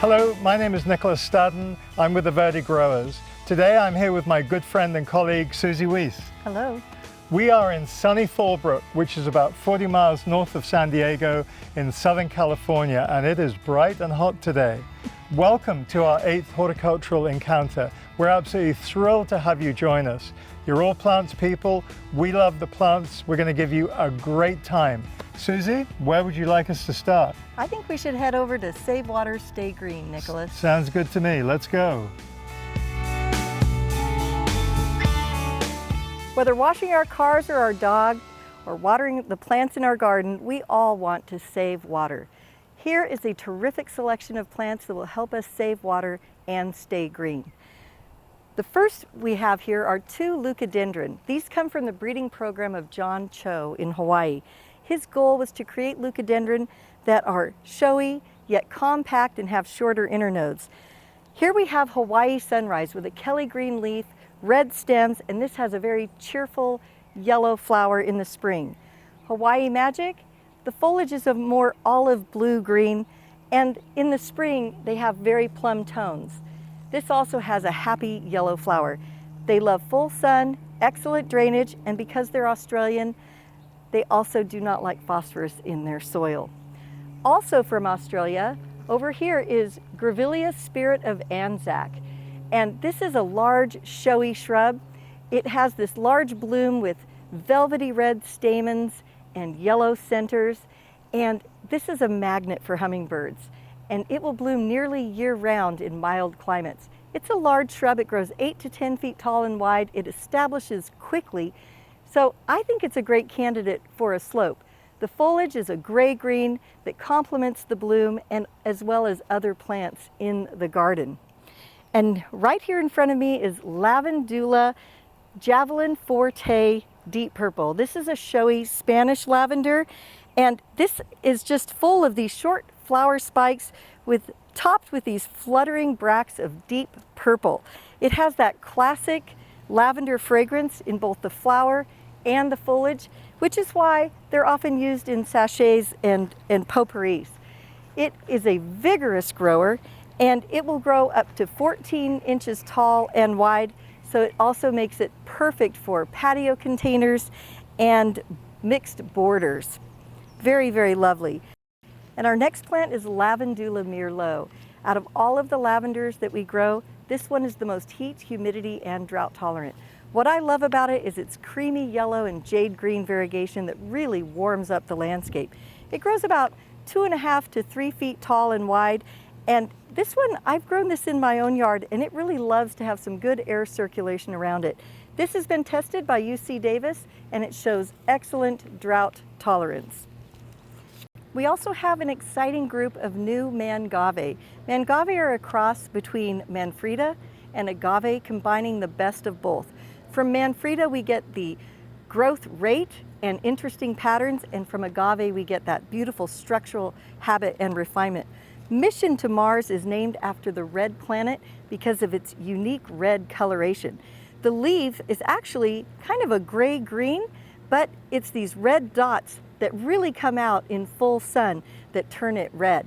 Hello, my name is Nicholas Staddon. I'm with the Verde Growers. Today I'm here with my good friend and colleague Suzie Wiest. Hello. We are in sunny Fallbrook, which is about 40 miles north of San Diego in Southern California, and it is bright and hot today. Welcome to our 8th horticultural encounter. We're absolutely thrilled to have you join us. You're all plants people. We love the plants. We're going to give you a great time. Suzie, where would you like us to start? I think we should head over to Save Water, Stay Green, Nicholas. Sounds good to me. Let's go. Whether washing our cars or our dog, or watering the plants in our garden, we all want to save water. Here is a terrific selection of plants that will help us save water and stay green. The first we have here are 2 leucadendron. These come from the breeding program of John Cho in Hawaii. His goal was to create leucadendron that are showy, yet compact and have shorter internodes. Here we have Hawaii Sunrise with a Kelly green leaf, red stems, and this has a very cheerful yellow flower in the spring. Hawaii Magic, the foliage is a more olive blue-green, and in the spring they have very plum tones. This also has a happy yellow flower. They love full sun, excellent drainage, and because they're Australian, they also do not like phosphorus in their soil. Also from Australia, over here is Grevillea Spirit of Anzac. And this is a large, showy shrub. It has this large bloom with velvety red stamens and yellow centers. And this is a magnet for hummingbirds. And it will bloom nearly year-round in mild climates. It's a large shrub. It grows 8 to 10 feet tall and wide. It establishes quickly. So I think it's a great candidate for a slope. The foliage is a gray-green that complements the bloom and as well as other plants in the garden. And right here in front of me is Lavandula Javelin Forte Deep Purple. This is a showy Spanish lavender, and this is just full of these short flower spikes topped with these fluttering bracts of deep purple. It has that classic lavender fragrance in both the flower and the foliage, which is why they're often used in sachets and potpourris. It is a vigorous grower, and it will grow up to 14 inches tall and wide, so it also makes it perfect for patio containers and mixed borders. Very, very lovely. And our next plant is Lavandula Merlot. Out of all of the lavenders that we grow, this one is the most heat, humidity, and drought tolerant. What I love about it is its creamy yellow and jade green variegation that really warms up the landscape. It grows about 2.5 to 3 feet tall and wide, and this one, I've grown this in my own yard, and it really loves to have some good air circulation around it. This has been tested by UC Davis, and it shows excellent drought tolerance. We also have an exciting group of new mangave. Mangave are a cross between Manfreda and agave, combining the best of both. From Manfreda, we get the growth rate and interesting patterns, and from agave, we get that beautiful structural habit and refinement. Mission to Mars is named after the red planet because of its unique red coloration. The leaf is actually kind of a gray-green, but it's these red dots that really come out in full sun that turn it red.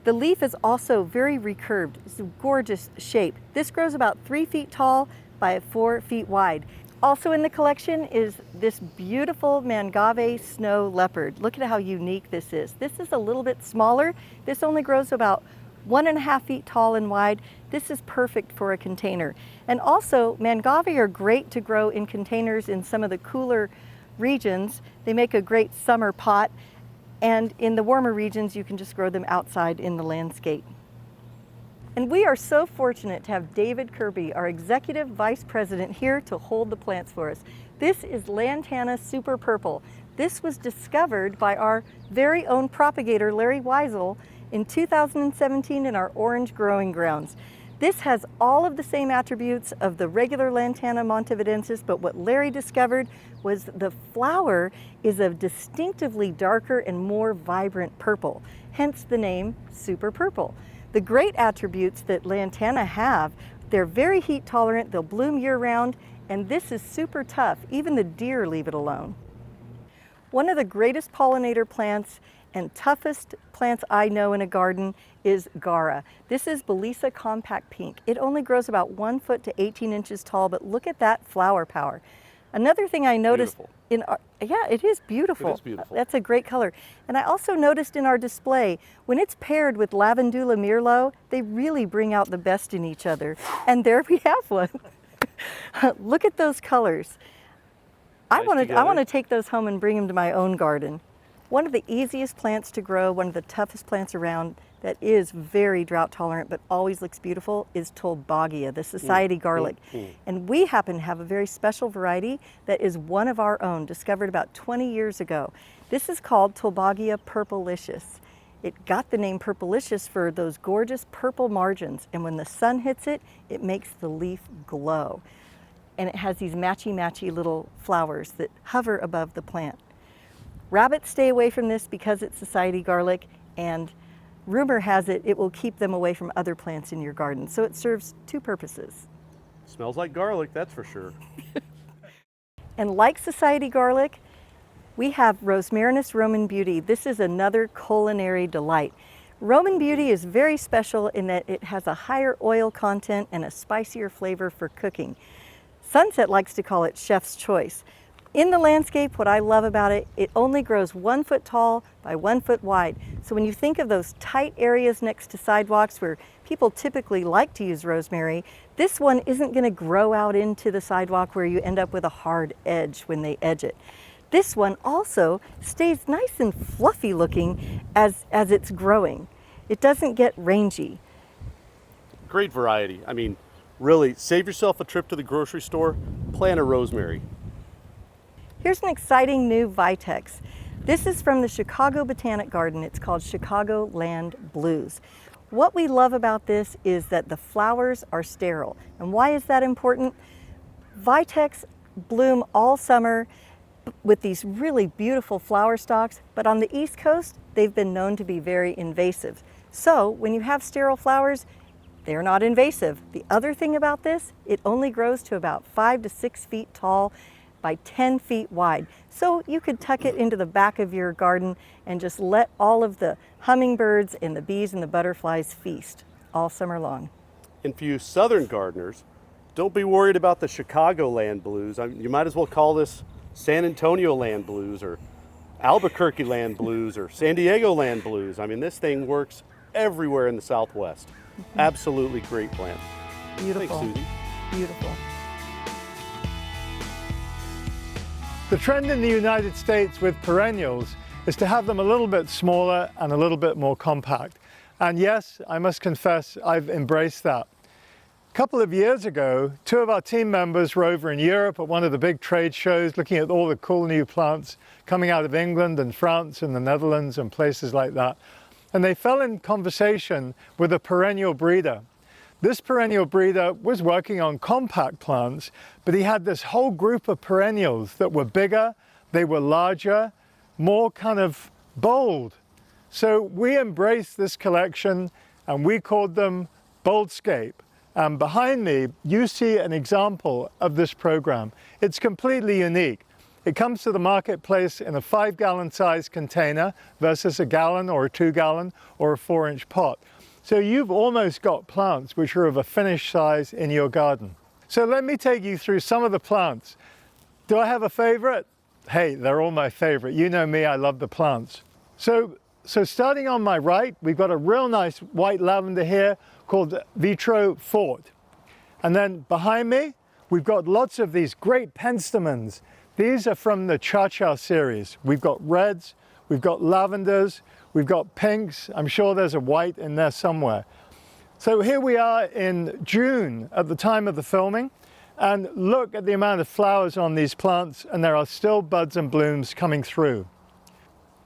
The leaf is also very recurved. It's a gorgeous shape. This grows about 3 feet tall by 4 feet wide. Also in the collection is this beautiful mangave snow leopard. Look at how unique this is. This is a little bit smaller. This only grows about 1.5 feet tall and wide. This is perfect for a container. And also, mangave are great to grow in containers in some of the cooler regions. They make a great summer pot, and in the warmer regions, you can just grow them outside in the landscape. And we are so fortunate to have David Kirby, our Executive Vice President, here to hold the plants for us. This is Lantana Super Purple. This was discovered by our very own propagator, Larry Weisel, in 2017 in our orange growing grounds. This has all of the same attributes of the regular Lantana montevidensis, but what Larry discovered was the flower is a distinctively darker and more vibrant purple, hence the name Super Purple. The great attributes that Lantana have, they're very heat tolerant, they'll bloom year-round, and this is super tough. Even the deer leave it alone. One of the greatest pollinator plants and toughest plants I know in a garden is Gara. This is Belisa compact pink. It only grows about 1 foot to 18 inches tall, but look at that flower power. Another thing I noticed yeah, it is beautiful. It is beautiful. That's a great color. And I also noticed in our display, when it's paired with Lavandula Merlot, they really bring out the best in each other. And there we have one. Look at those colors. I want to take those home and bring them to my own garden. One of the easiest plants to grow, one of the toughest plants around that is very drought tolerant but always looks beautiful is Tolbagia, the society garlic. And we happen to have a very special variety that is one of our own, discovered about 20 years ago. This is called Tolbagia purplicious. It got the name purplicious for those gorgeous purple margins, and when the sun hits it, it makes the leaf glow. And it has these matchy-matchy little flowers that hover above the plant. Rabbits stay away from this because it's society garlic, and rumor has it, it will keep them away from other plants in your garden. So it serves two purposes. Smells like garlic, that's for sure. And like society garlic, we have Rosmarinus Roman Beauty. This is another culinary delight. Roman Beauty is very special in that it has a higher oil content and a spicier flavor for cooking. Sunset likes to call it chef's choice. In the landscape, what I love about it, it only grows 1 foot tall by 1 foot wide. So when you think of those tight areas next to sidewalks where people typically like to use rosemary, this one isn't going to grow out into the sidewalk where you end up with a hard edge when they edge it. This one also stays nice and fluffy looking as it's growing. It doesn't get rangy. Great variety. I mean, really, save yourself a trip to the grocery store, plant a rosemary. Here's an exciting new Vitex. This is from the Chicago Botanic Garden. It's called Chicago Land Blues. What we love about this is that the flowers are sterile. And why is that important? Vitex bloom all summer with these really beautiful flower stalks, but on the East Coast, they've been known to be very invasive. So when you have sterile flowers, they're not invasive. The other thing about this, it only grows to about 5 to 6 feet tall by 10 feet wide. So you could tuck it into the back of your garden and just let all of the hummingbirds and the bees and the butterflies feast all summer long. And for you southern gardeners, don't be worried about the Chicago Land Blues. I mean, you might as well call this San Antonio Land Blues or Albuquerque Land Blues or San Diego Land Blues. I mean, this thing works everywhere in the Southwest. Absolutely great plant. Beautiful. Thanks, Susie. Beautiful. The trend in the United States with perennials is to have them a little bit smaller and a little bit more compact. And yes, I must confess, I've embraced that. A couple of years ago, 2 of our team members were over in Europe at one of the big trade shows looking at all the cool new plants coming out of England and France and the Netherlands and places like that. And they fell in conversation with a perennial breeder. This perennial breeder was working on compact plants, but he had this whole group of perennials that were bigger, they were larger, more kind of bold. So we embraced this collection and we called them Boldscape. And behind me, you see an example of this program. It's completely unique. It comes to the marketplace in a 5-gallon size container versus a gallon or a 2-gallon or a 4-inch pot. So you've almost got plants which are of a finished size in your garden. So let me take you through some of the plants. Do I have a favorite? Hey, they're all my favorite. You know me, I love the plants. So starting on my right, we've got a real nice white lavender here called Vitro Fort. And then behind me, we've got lots of these great penstemons. These are from the Cha-Cha series. We've got reds, we've got lavenders, we've got pinks. I'm sure there's a white in there somewhere. So here we are in June at the time of the filming, and look at the amount of flowers on these plants, and there are still buds and blooms coming through.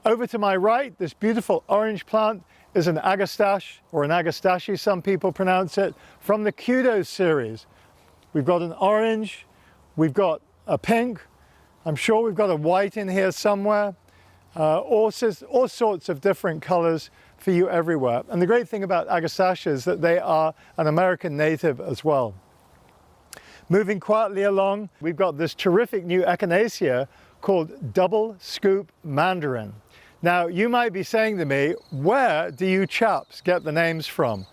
Over to my right, this beautiful orange plant is an agastache, or an agastache, some people pronounce it, from the Kudos series. We've got an orange, we've got a pink, I'm sure we've got a white in here somewhere, all sorts of different colors for you everywhere. And the great thing about agastaches is that they are an American native as well. Moving quietly along, we've got this terrific new echinacea called Double Scoop Mandarin. Now, you might be saying to me, where do you chaps get the names from?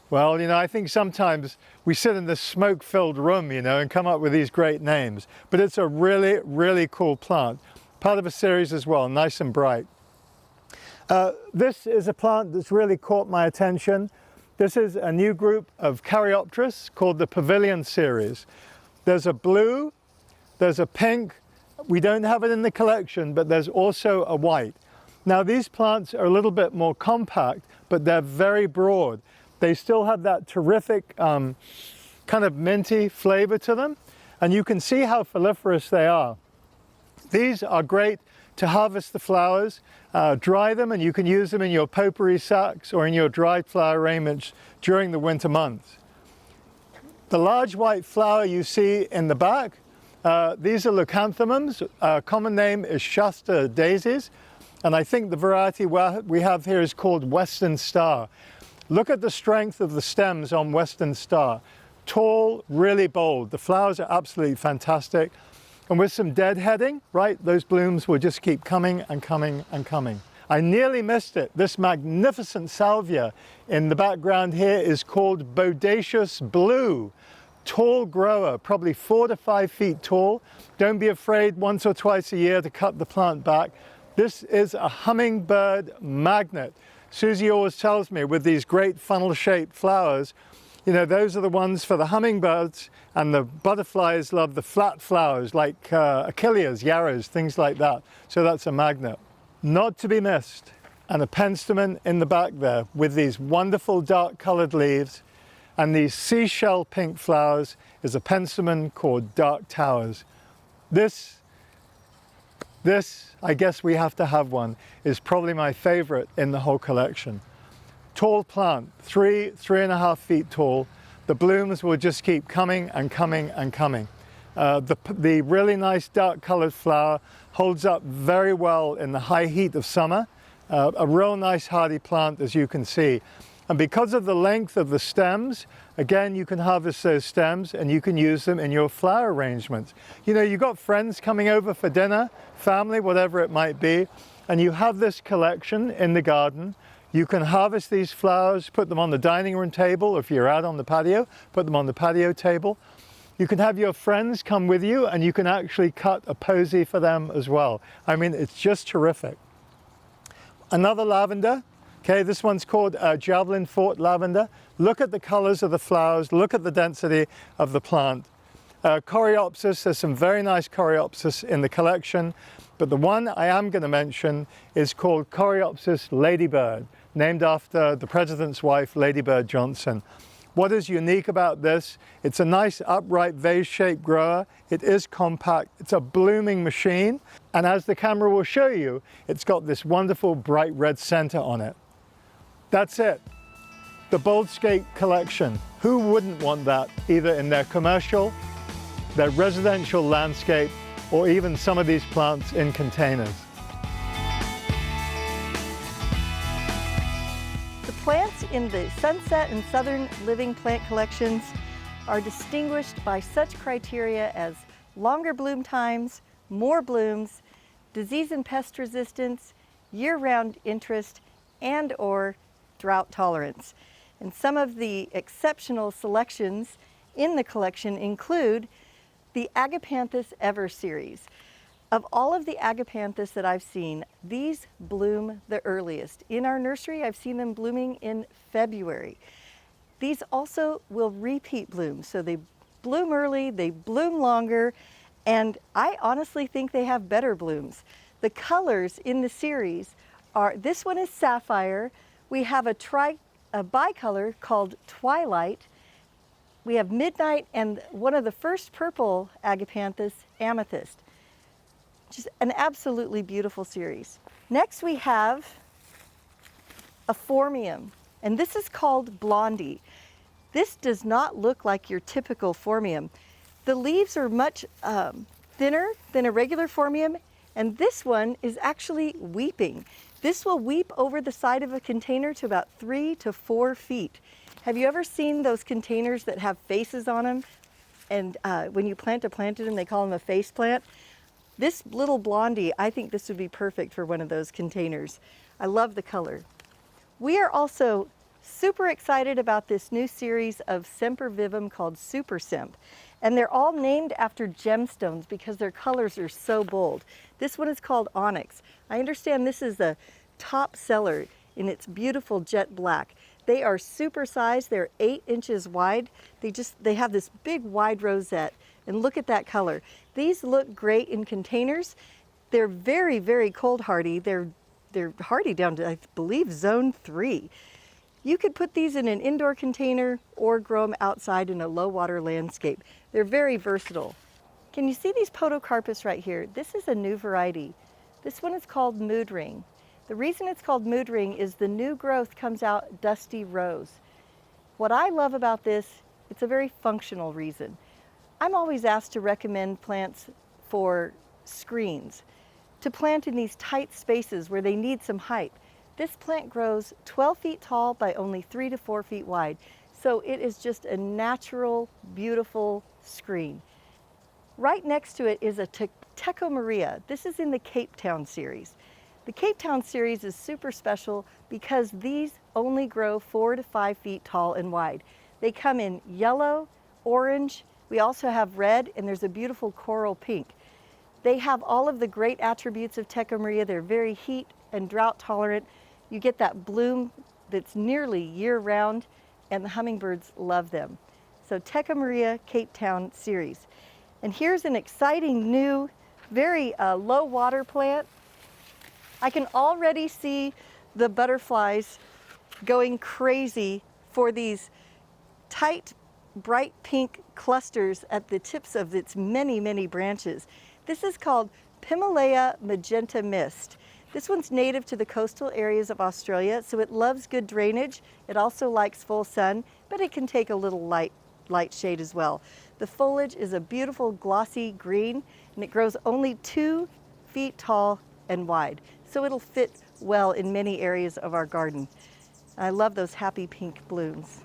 Well, I think sometimes we sit in this smoke-filled room, and come up with these great names. But it's a really, really cool plant. Part of a series as well, nice and bright. This is a plant that's really caught my attention. This is a new group of Caryopteris called the Pavilion series. There's a blue, there's a pink. We don't have it in the collection, but there's also a white. Now, these plants are a little bit more compact, but they're very broad. They still have that terrific kind of minty flavor to them, and you can see how foliferous they are. These are great to harvest the flowers, dry them, and you can use them in your potpourri sacks or in your dried flower arrangements during the winter months. The large white flower you see in the back, these are leucanthemums. Common name is Shasta daisies, and I think the variety we have here is called Western Star. Look at the strength of the stems on Western Star. Tall, really bold. The flowers are absolutely fantastic. And with some deadheading, right, those blooms will just keep coming and coming and coming. I nearly missed it. This magnificent salvia in the background here is called Bodacious Blue. Tall grower, probably 4 to 5 feet tall. Don't be afraid once or twice a year to cut the plant back. This is a hummingbird magnet. Susie always tells me with these great funnel-shaped flowers, those are the ones for the hummingbirds, and the butterflies love the flat flowers like achilles, yarrows, things like that. So that's a magnet. Not to be missed, and a penstemon in the back there with these wonderful dark-colored leaves, and these seashell pink flowers is a penstemon called Dark Towers. This, I guess we have to have one, is probably my favorite in the whole collection. Tall plant, 3.5 feet tall. The blooms will just keep coming and coming and coming. The really nice dark colored flower holds up very well in the high heat of summer. A real nice hardy plant, as you can see. And because of the length of the stems, again, you can harvest those stems and you can use them in your flower arrangements. You've got friends coming over for dinner, family, whatever it might be, and you have this collection in the garden. You can harvest these flowers, put them on the dining room table. If you're out on the patio, put them on the patio table. You can have your friends come with you and you can actually cut a posy for them as well. I mean, it's just terrific. Another lavender. Okay, this one's called Javelin Fort Lavender. Look at the colors of the flowers, look at the density of the plant. Coreopsis, there's some very nice Coreopsis in the collection, but the one I am going to mention is called Coreopsis Ladybird, named after the president's wife, Lady Bird Johnson. What is unique about this? It's a nice upright vase-shaped grower. It is compact. It's a blooming machine. And as the camera will show you, it's got this wonderful bright red center on it. That's it. The Boldscape collection. Who wouldn't want that either in their commercial, their residential landscape, or even some of these plants in containers? The plants in the Sunset and Southern Living plant collections are distinguished by such criteria as longer bloom times, more blooms, disease and pest resistance, year-round interest, and/or drought tolerance. And some of the exceptional selections in the collection include the Agapanthus Ever series. Of all of the Agapanthus that I've seen, these bloom the earliest. In our nursery, I've seen them blooming in February. These also will repeat bloom, so they bloom early, they bloom longer, and I honestly think they have better blooms. The colors in the series are, this one is Sapphire. We have a bicolor called Twilight. We have Midnight, and one of the first purple Agapanthus, Amethyst. Just an absolutely beautiful series. Next we have a Phormium, and this is called Blondie. This does not look like your typical Phormium. The leaves are much thinner than a regular Phormium, and this one is actually weeping. This will weep over the side of a container to about 3 to 4 feet. Have you ever seen those containers that have faces on them? And when you plant a plantain, they call them a face plant. This little blondie, I think this would be perfect for one of those containers. I love the color. We are also super excited about this new series of sempervivum called Super Semp. And they're all named after gemstones because their colors are so bold. This one is called Onyx. I understand this is the top seller in its beautiful jet black. They are super sized, they're 8 inches wide. They have this big wide rosette, and look at that color. These look great in containers. They're very, very cold hardy. They're hardy down to, I believe, zone 3. You could put these in an indoor container or grow them outside in a low water landscape. They're very versatile. Can you see these podocarpus right here? This is a new variety. This one is called Mood Ring. The reason it's called Mood Ring is the new growth comes out dusty rose. What I love about this, it's a very functional reason. I'm always asked to recommend plants for screens, to plant in these tight spaces where they need some height. This plant grows 12 feet tall by only 3 to 4 feet wide. So it is just a natural, beautiful screen. Right next to it is a Teco Maria. This is in the Cape Town series. The Cape Town series is super special because these only grow 4 to 5 feet tall and wide. They come in yellow, orange, we also have red, and there's a beautiful coral pink. They have all of the great attributes of Teco Maria. They're very heat and drought tolerant. You get that bloom that's nearly year-round, and the hummingbirds love them. So Teco Maria Cape Town series. And here's an exciting new, very low water plant. I can already see the butterflies going crazy for these tight, bright pink clusters at the tips of its many, many branches. This is called Pimalea magenta mist. This one's native to the coastal areas of Australia, so it loves good drainage. It also likes full sun, but it can take a little light shade as well. The foliage is a beautiful glossy green, and it grows only 2 feet tall and wide. So it'll fit well in many areas of our garden. I love those happy pink blooms.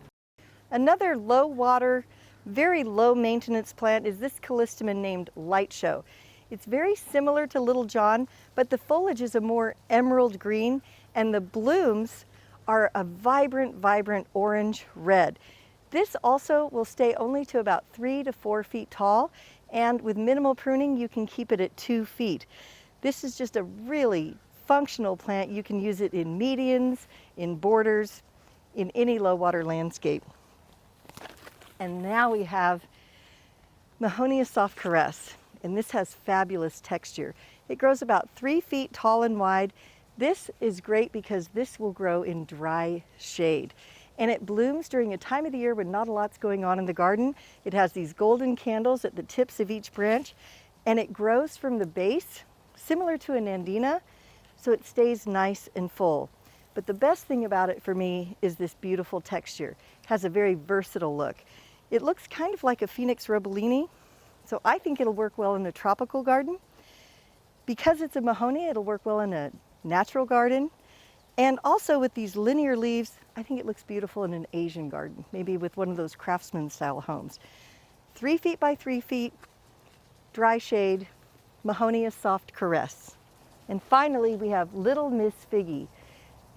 Another low water, very low maintenance plant is this callistemon named Light Show. It's very similar to Little John, but the foliage is a more emerald green, and the blooms are a vibrant, vibrant orange red. This also will stay only to about 3 to 4 feet tall, and with minimal pruning, you can keep it at 2 feet. This is just a really functional plant. You can use it in medians, in borders, in any low water landscape. And now we have Mahonia soft caress. And this has fabulous texture. It grows about 3 feet tall and wide. This is great because this will grow in dry shade. And it blooms during a time of the year when not a lot's going on in the garden. It has these golden candles at the tips of each branch, and it grows from the base, similar to an Andina, so it stays nice and full. But the best thing about it for me is this beautiful texture. It has a very versatile look. It looks kind of like a Phoenix Robellini, so I think it'll work well in a tropical garden. Because it's a Mahonia, it'll work well in a natural garden. And also with these linear leaves, I think it looks beautiful in an Asian garden, maybe with one of those craftsman style homes. 3 feet by 3 feet, dry shade, Mahonia soft caress. And finally, we have Little Miss Figgy.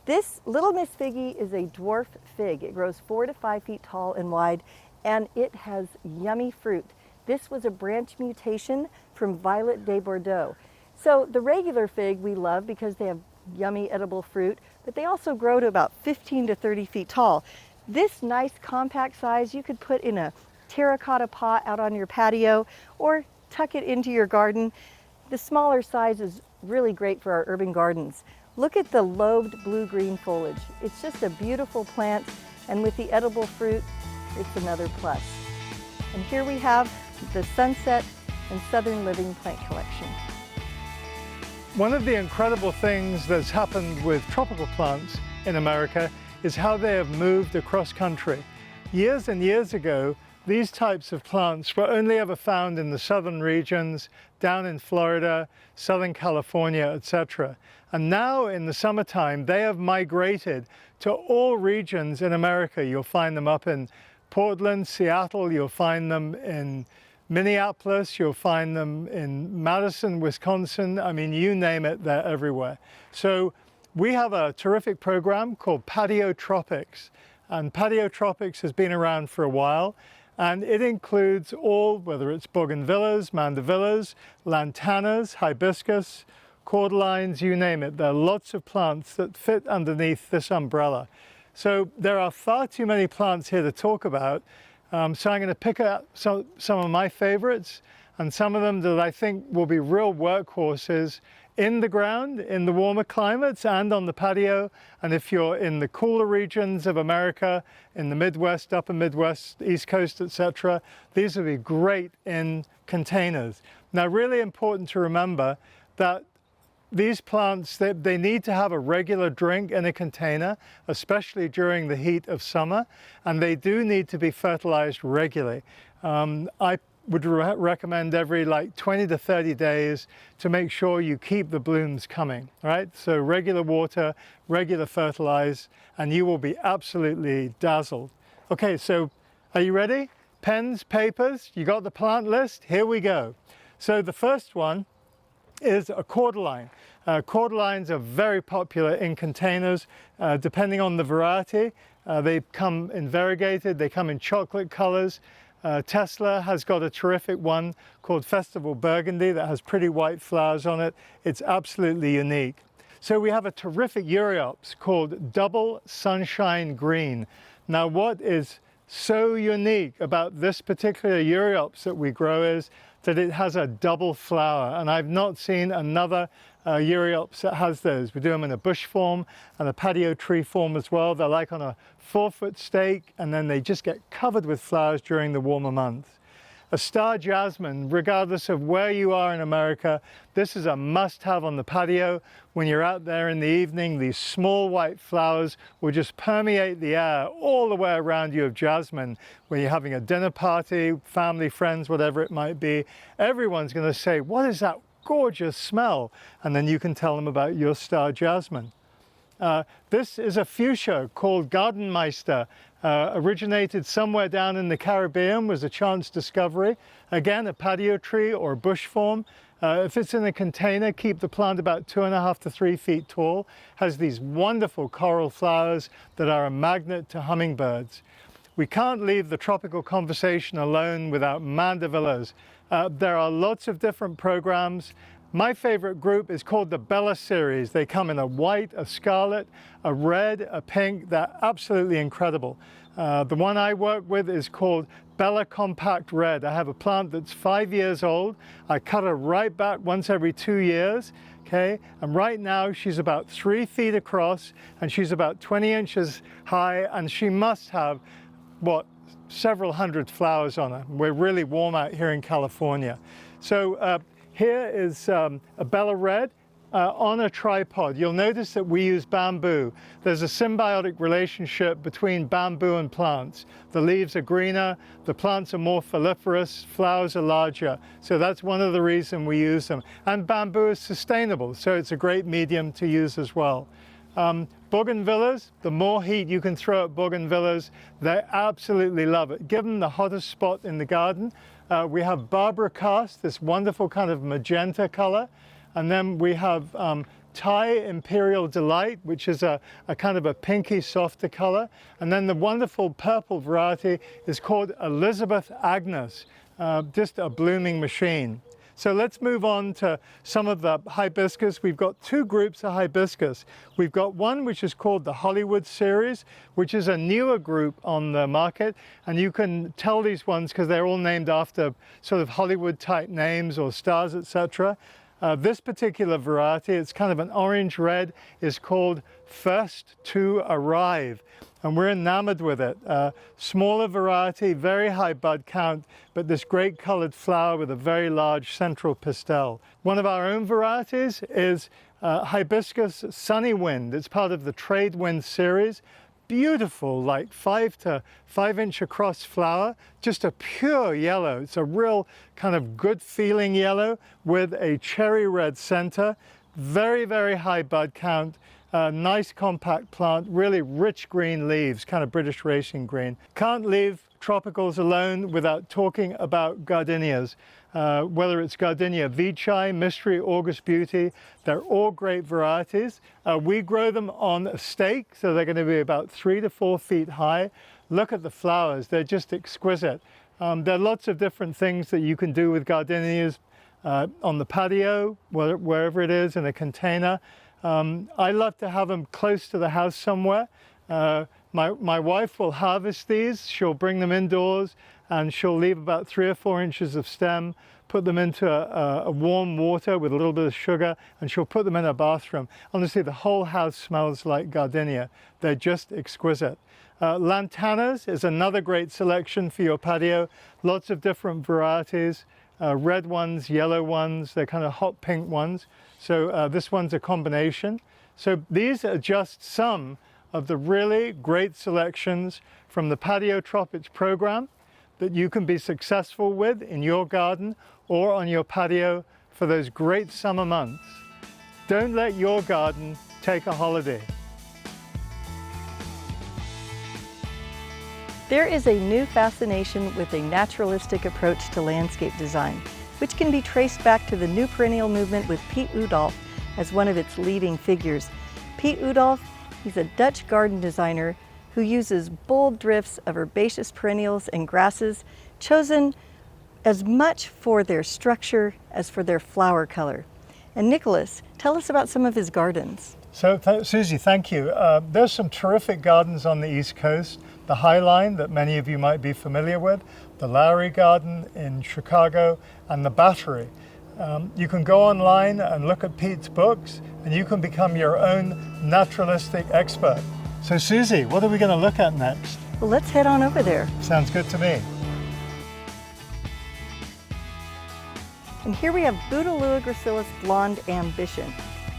This Little Miss Figgy is a dwarf fig. It grows 4 to 5 feet tall and wide, and it has yummy fruit. This was a branch mutation from Violet de Bordeaux. So the regular fig we love because they have yummy edible fruit, but they also grow to about 15 to 30 feet tall. This nice compact size you could put in a terracotta pot out on your patio or tuck it into your garden. The smaller size is really great for our urban gardens. Look at the lobed blue-green foliage. It's just a beautiful plant, and with the edible fruit, it's another plus. And here we have the Sunset and Southern Living plant collection. One of the incredible things that's happened with tropical plants in America is how they have moved across country. Years and years ago, these types of plants were only ever found in the southern regions, down in Florida, Southern California, etc. And now in the summertime, they have migrated to all regions in America. You'll find them up in Portland, Seattle, you'll find them in Minneapolis, you'll find them in Madison, Wisconsin. I mean, you name it, they're everywhere. So we have a terrific program called Patio Tropics. And Patio Tropics has been around for a while. And it includes all, whether it's bougainvilleas, mandevillas, lantanas, hibiscus, cordylines, you name it. There are lots of plants that fit underneath this umbrella. So there are far too many plants here to talk about. So I'm going to pick out some of my favorites and some of them that I think will be real workhorses in the ground, in the warmer climates and on the patio. And if you're in the cooler regions of America, in the Midwest, upper Midwest, East Coast, etc., these would be great in containers. Now, really important to remember that these plants, they need to have a regular drink in a container, especially during the heat of summer, and they do need to be fertilized regularly. I would recommend every like 20 to 30 days to make sure you keep the blooms coming, right? So regular water, regular fertilize, and you will be absolutely dazzled. Okay, so are you ready? Pens, papers, you got the plant list? Here we go. So the first one is a cordyline. Cordylines are very popular in containers, depending on the variety. They come in variegated, they come in chocolate colors. Tesla has got a terrific one called Festival Burgundy that has pretty white flowers on it. It's absolutely unique. So we have a terrific Euryops called Double Sunshine Green. Now what is so unique about this particular Euryops that we grow is that it has a double flower, and I've not seen another Euryops that has those. We do them in a bush form and a patio tree form as well. They're like on a 4-foot stake, and then they just get covered with flowers during the warmer months. A star jasmine, regardless of where you are in America, this is a must-have on the patio. When you're out there in the evening, these small white flowers will just permeate the air all the way around you of jasmine. When you're having a dinner party, family, friends, whatever it might be, everyone's going to say, "What is that gorgeous smell?" And then you can tell them about your star jasmine. This is a fuchsia called Gardenmeister, originated somewhere down in the Caribbean, was a chance discovery. Again, a patio tree or bush form. If it's in a container, keep the plant about 2.5 to 3 feet tall. Has these wonderful coral flowers that are a magnet to hummingbirds. We can't leave the tropical conversation alone without mandevillas. There are lots of different programs. My favorite group is called the Bella series. They come in a white, a scarlet, a red, a pink. They're absolutely incredible. The one I work with is called Bella Compact Red. I have a plant that's 5 years old. I cut her right back once every 2 years. Okay, and right now she's about 3 feet across and she's about 20 inches high, and she must have, several hundred flowers on her. We're really warm out here in California. So here is a Bella Red on a tripod. You'll notice that we use bamboo. There's a symbiotic relationship between bamboo and plants. The leaves are greener, the plants are more foliferous, flowers are larger. So that's one of the reasons we use them. And bamboo is sustainable, so it's a great medium to use as well. Bougainvillas, the more heat you can throw at bougainvillas, they absolutely love it. Give them the hottest spot in the garden. We have Barbara Cast, this wonderful kind of magenta color. And then we have Thai Imperial Delight, which is a kind of a pinky, softer color. And then the wonderful purple variety is called Elizabeth Agnes, just a blooming machine. So let's move on to some of the hibiscus. We've got two groups of hibiscus. We've got one which is called the Hollywood series, which is a newer group on the market. And you can tell these ones because they're all named after sort of Hollywood type names or stars, etc. This particular variety, it's kind of an orange red, is called First to Arrive. And we're enamored with it. Smaller variety, very high bud count, but this great colored flower with a very large central pistil. One of our own varieties is Hibiscus Sunny Wind. It's part of the Trade Wind series. Beautiful, like 5 to 5 inch across flower, just a pure yellow. It's a real kind of good feeling yellow with a cherry red center. Very, very high bud count. Nice compact plant, really rich green leaves, kind of British racing green. Can't leave tropicals alone without talking about gardenias. Whether it's Gardenia Vichai, Mystery, August Beauty, they're all great varieties. We grow them on a stake, so they're going to be about 3 to 4 feet high. Look at the flowers, they're just exquisite. There are lots of different things that you can do with gardenias on the patio, wherever it is, in a container. I love to have them close to the house somewhere. My wife will harvest these, she'll bring them indoors, and she'll leave about 3 or 4 inches of stem, put them into a warm water with a little bit of sugar, and she'll put them in her bathroom. Honestly, the whole house smells like gardenia. They're just exquisite. Lantanas is another great selection for your patio. Lots of different varieties, red ones, yellow ones, they're kind of hot pink ones. So this one's a combination. So these are just some of the really great selections from the Patio Tropics program that you can be successful with in your garden or on your patio for those great summer months. Don't let your garden take a holiday. There is a new fascination with a naturalistic approach to landscape design, which can be traced back to the new perennial movement with Piet Oudolf as one of its leading figures. Piet Oudolf, he's a Dutch garden designer who uses bold drifts of herbaceous perennials and grasses, chosen as much for their structure as for their flower color. And Nicholas, tell us about some of his gardens. So Susie, thank you. There's some terrific gardens on the East Coast. The High Line that many of you might be familiar with, the Lowry Garden in Chicago, and the Battery. You can go online and look at Pete's books, and you can become your own naturalistic expert. So Susie, what are we going to look at next? Well, let's head on over there. Sounds good to me. And here we have Bouteloua gracilis Blonde Ambition.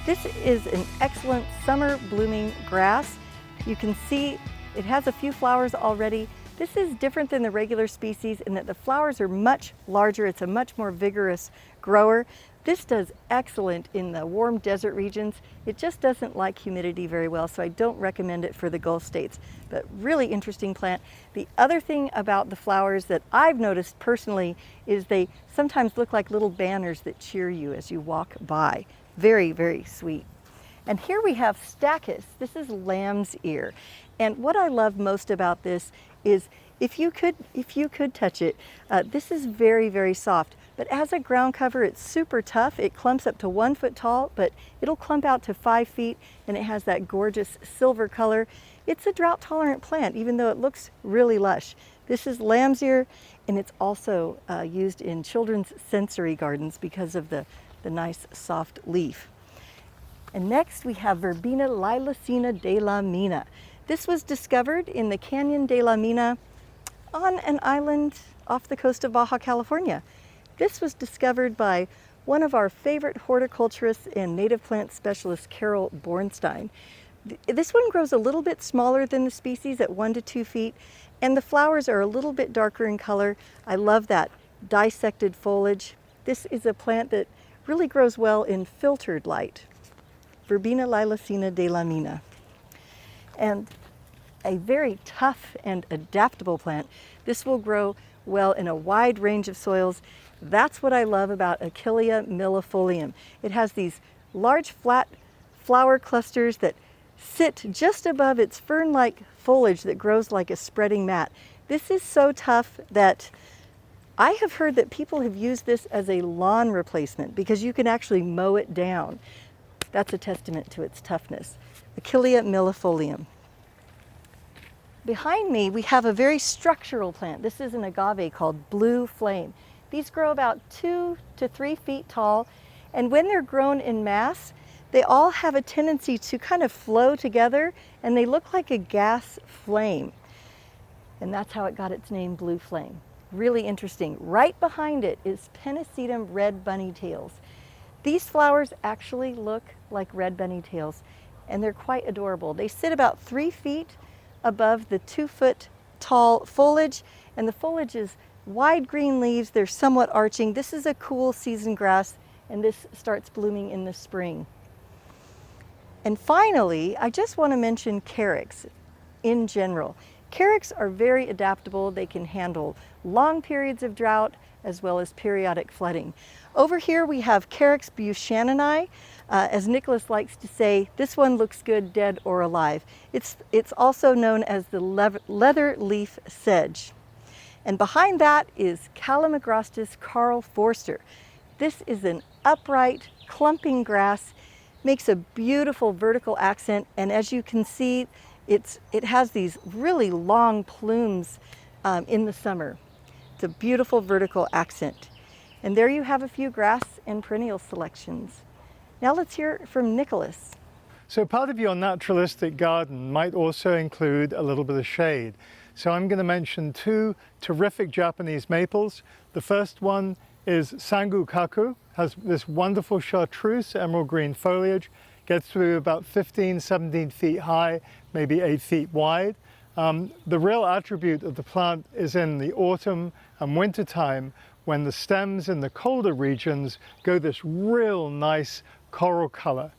This is an excellent summer blooming grass. You can see it has a few flowers already. This is different than the regular species in that the flowers are much larger. It's a much more vigorous grower. This does excellent in the warm desert regions. It just doesn't like humidity very well, so I don't recommend it for the Gulf states, but really interesting plant. The other thing about the flowers that I've noticed personally is they sometimes look like little banners that cheer you as you walk by. Very, very sweet. And here we have Stachys. This is lamb's ear. And what I love most about this is if you could touch it, this is very, very soft. But as a ground cover, it's super tough. It clumps up to 1 foot tall, but it'll clump out to 5 feet, and it has that gorgeous silver color. It's a drought tolerant plant, even though it looks really lush. This is lamb's ear, and it's also used in children's sensory gardens because of the nice soft leaf. And next we have Verbena lilacina de la Mina. This was discovered in the Canyon de la Mina on an island off the coast of Baja California. This was discovered by one of our favorite horticulturists and native plant specialist, Carol Bornstein. This one grows a little bit smaller than the species at 1 to 2 feet, and the flowers are a little bit darker in color. I love that dissected foliage. This is a plant that really grows well in filtered light. Verbena lilacina de la Mina. And a very tough and adaptable plant. This will grow well in a wide range of soils. That's what I love about Achillea millefolium. It has these large flat flower clusters that sit just above its fern-like foliage that grows like a spreading mat. This is so tough that I have heard that people have used this as a lawn replacement because you can actually mow it down. That's a testament to its toughness. Achillea millefolium. Behind me, we have a very structural plant. This is an agave called Blue Flame. These grow about 2 to 3 feet tall, and when they're grown in mass, they all have a tendency to kind of flow together, and they look like a gas flame. And that's how it got its name, Blue Flame. Really interesting. Right behind it is Pennisetum red bunny tails. These flowers actually look like red bunny tails, and they're quite adorable. They sit about 3 feet above the 2 foot tall foliage, and the foliage is wide green leaves. They're somewhat arching. This is a cool season grass, and this starts blooming in the spring. And finally, I just want to mention carex in general. Carex are very adaptable. They can handle long periods of drought as well as periodic flooding. Over here we have Carex buchanani. As Nicholas likes to say, this one looks good dead or alive. It's also known as the leather leaf sedge. And behind that is Calamagrostis Karl Forster. This is an upright, clumping grass, makes a beautiful vertical accent, and as you can see, it has these really long plumes in the summer. It's a beautiful vertical accent. And there you have a few grass and perennial selections. Now let's hear from Nicholas. So part of your naturalistic garden might also include a little bit of shade. So I'm going to mention two terrific Japanese maples. The first one is Sangukaku, has this wonderful chartreuse emerald green foliage, gets to about 15, 17 feet high, maybe 8 feet wide. The real attribute of the plant is in the autumn and winter time, when the stems in the colder regions go this real nice coral color.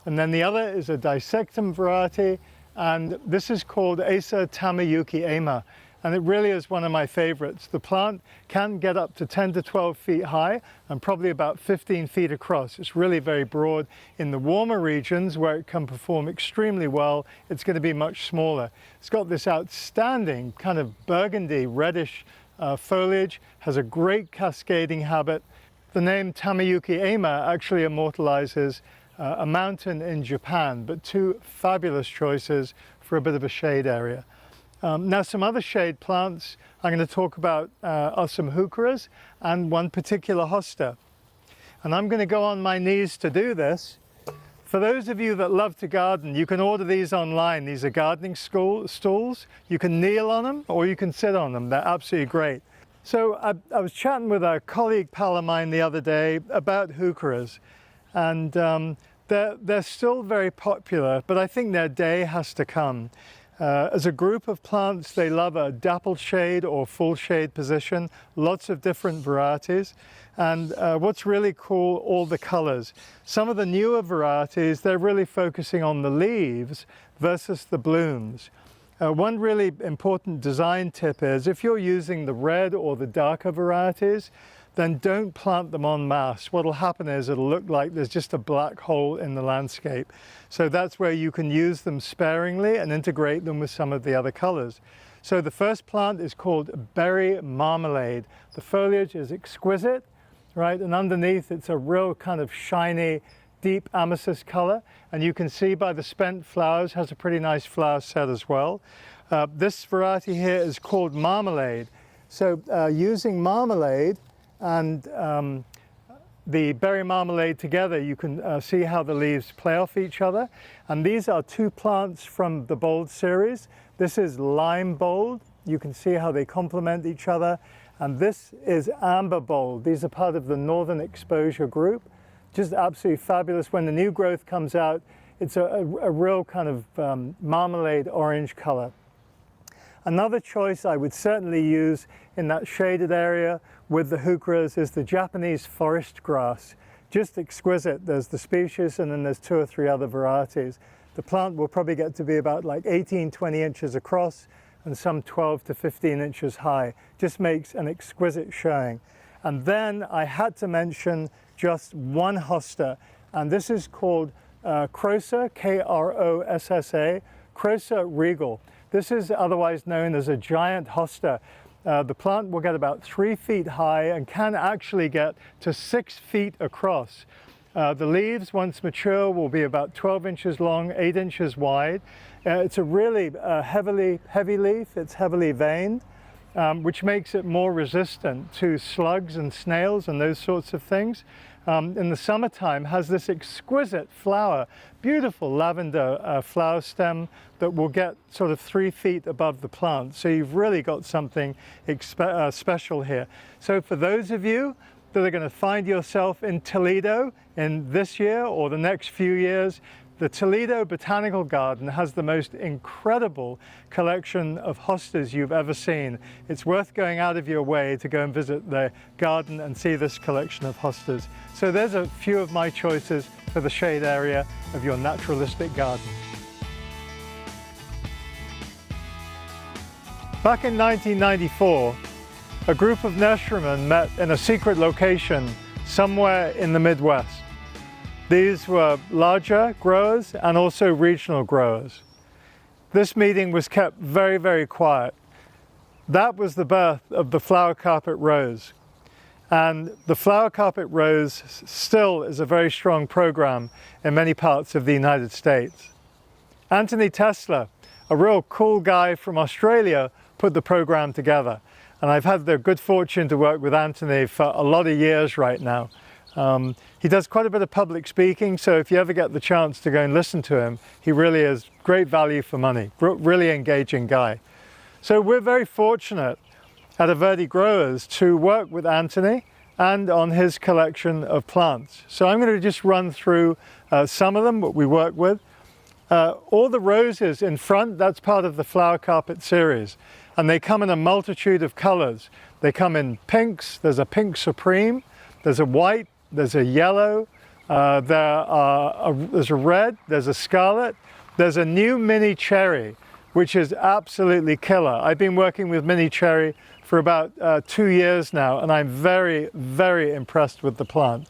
And then the other is a dissectum variety, and this is called Asa Tamayuki Ema, and it really is one of my favorites. The plant can get up to 10 to 12 feet high and probably about 15 feet across. It's really very broad. In the warmer regions where it can perform extremely well, it's going to be much smaller. It's got this outstanding kind of burgundy reddish foliage, has a great cascading habit. The name Tamayuki Ema actually immortalizes a mountain in Japan, but two fabulous choices for a bit of a shade area. Now some other shade plants I'm going to talk about are some heucheras and one particular hosta. And I'm going to go on my knees to do this. For those of you that love to garden, you can order these online. These are gardening stools. You can kneel on them or you can sit on them. They're absolutely great. So I was chatting with a colleague pal of mine the other day about heucheras, and they're still very popular, but I think their day has to come. As a group of plants, they love a dappled shade or full shade position, lots of different varieties. And what's really cool, all the colors. Some of the newer varieties, they're really focusing on the leaves versus the blooms. One really important design tip is if you're using the red or the darker varieties, then don't plant them en masse. What'll happen is it'll look like there's just a black hole in the landscape. So that's where you can use them sparingly and integrate them with some of the other colors. So the first plant is called berry marmalade. The foliage is exquisite, right? And underneath it's a real kind of shiny, deep amethyst color. And you can see by the spent flowers, has a pretty nice flower set as well. This variety here is called marmalade. So using marmalade and the berry marmalade together, you can see how the leaves play off each other. And these are two plants from the bold series. This is lime bold. You can see how they complement each other. And this is amber bold. These are part of the northern exposure group. Just absolutely fabulous. When the new growth comes out, it's a real kind of marmalade orange color. Another choice I would certainly use in that shaded area with the heucheras is the Japanese forest grass. Just exquisite. There's the species and then there's 2 or 3 other varieties. The plant will probably get to be about like 18, 20 inches across and some 12 to 15 inches high. Just makes an exquisite showing. And then I had to mention just one hosta, and this is called Crossa, K-R-O-S-S-A, Crossa regal. This is otherwise known as a giant hosta. The plant will get about 3 feet high and can actually get to 6 feet across. The leaves, once mature, will be about 12 inches long, 8 inches wide. It's a really heavy leaf. It's heavily veined, which makes it more resistant to slugs and snails and those sorts of things. In the summertime, has this exquisite flower, beautiful lavender flower stem that will get sort of 3 feet above the plant. So you've really got something special here. So for those of you that are going to find yourself in Toledo in this year or the next few years, the Toledo Botanical Garden has the most incredible collection of hostas you've ever seen. It's worth going out of your way to go and visit the garden and see this collection of hostas. So there's a few of my choices for the shade area of your naturalistic garden. Back in 1994, a group of nurserymen met in a secret location somewhere in the Midwest. These were larger growers and also regional growers. This meeting was kept very, very quiet. That was the birth of the flower carpet rose. And the flower carpet rose still is a very strong program in many parts of the United States. Anthony Tesler, a real cool guy from Australia, put the program together. And I've had the good fortune to work with Anthony for a lot of years right now. He does quite a bit of public speaking, so if you ever get the chance to go and listen to him, he really is great value for money, really engaging guy. So we're very fortunate at Averdi Growers to work with Anthony and on his collection of plants. So I'm going to just run through some of them, what we work with. All the roses in front, that's part of the flower carpet series. And they come in a multitude of colors. They come in pinks, there's a pink supreme, there's a white, there's a yellow, there's a red, there's a scarlet, there's a new mini cherry, which is absolutely killer. I've been working with mini cherry for about 2 years now, and I'm very, very impressed with the plant.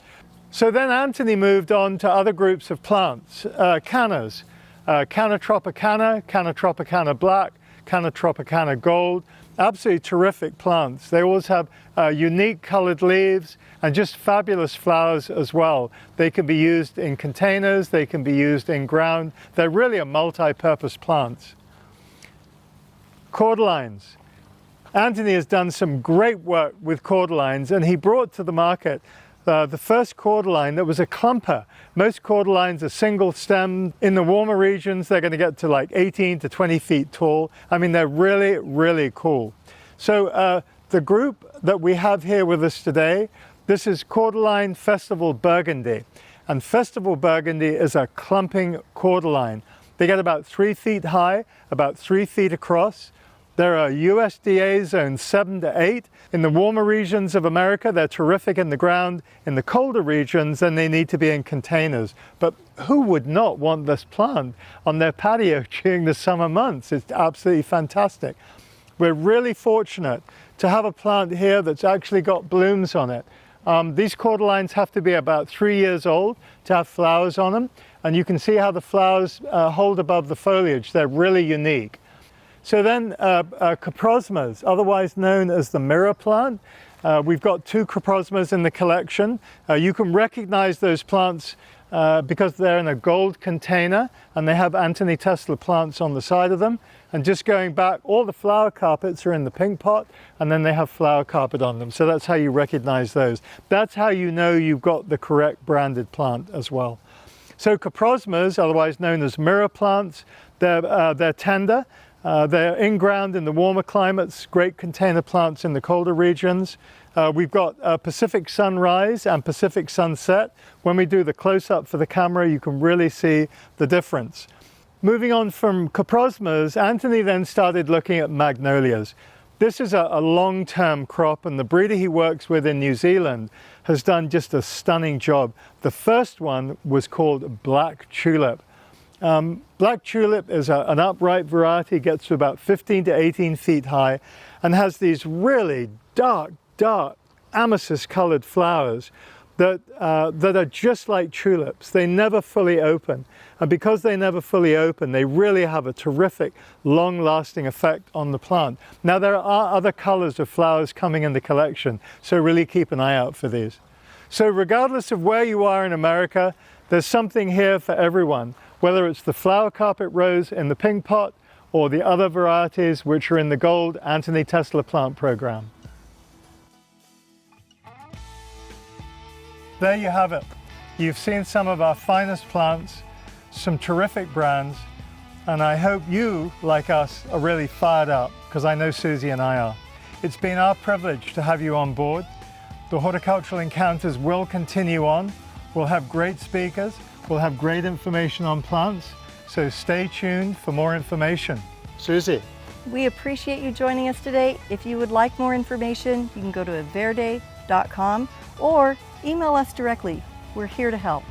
So then Anthony moved on to other groups of plants, cannas, Canna tropicana, Canna tropicana black, Canna tropicana gold, absolutely terrific plants. They always have unique colored leaves and just fabulous flowers as well. They can be used in containers, they can be used in ground. They're really a multi-purpose plants. Cordylines. Anthony has done some great work with cordylines, and he brought to the market the first cordyline that was a clumper. Most cordylines are single stemmed. In the warmer regions, they're going to get to like 18 to 20 feet tall. I mean, they're really, really cool. So the group that we have here with us today, this is Cordyline Festival Burgundy. And Festival Burgundy is a clumping cordyline. They get about 3 feet high, about 3 feet across. They're a USDA zone 7 to 8. In the warmer regions of America, they're terrific in the ground. In the colder regions, then they need to be in containers. But who would not want this plant on their patio during the summer months? It's absolutely fantastic. We're really fortunate to have a plant here that's actually got blooms on it. These cordylines have to be about 3 years old to have flowers on them. And you can see how the flowers hold above the foliage. They're really unique. So then coprosmas, otherwise known as the mirror plant. We've got 2 coprosmas in the collection. You can recognize those plants because they're in a gold container and they have Anthony Tesler plants on the side of them. And just going back, all the flower carpets are in the pink pot and then they have flower carpet on them. So that's how you recognize those. That's how you know you've got the correct branded plant as well. So coprosmas, otherwise known as mirror plants, they're tender. They're in ground in the warmer climates, great container plants in the colder regions. We've got Pacific Sunrise and Pacific Sunset. When we do the close-up for the camera, you can really see the difference. Moving on from coprosmas, Anthony then started looking at magnolias. This is a long-term crop, and the breeder he works with in New Zealand has done just a stunning job. The first one was called Black Tulip. Black Tulip is an upright variety, gets to about 15 to 18 feet high and has these really dark amethyst colored flowers that are just like tulips. They never fully open, and because they never fully open, they really have a terrific long-lasting effect on the plant. Now there are other colors of flowers coming in the collection, so really keep an eye out for these. So regardless of where you are in America, there's something here for everyone. Whether it's the flower carpet rose in the pink pot or the other varieties which are in the gold Anthony Tesler plant program. There you have it. You've seen some of our finest plants, some terrific brands, and I hope you, like us, are really fired up, because I know Suzie and I are. It's been our privilege to have you on board. The Horticultural Encounters will continue on. We'll have great speakers. We'll have great information on plants, so stay tuned for more information. Suzie. We appreciate you joining us today. If you would like more information, you can go to averde.com or email us directly. We're here to help.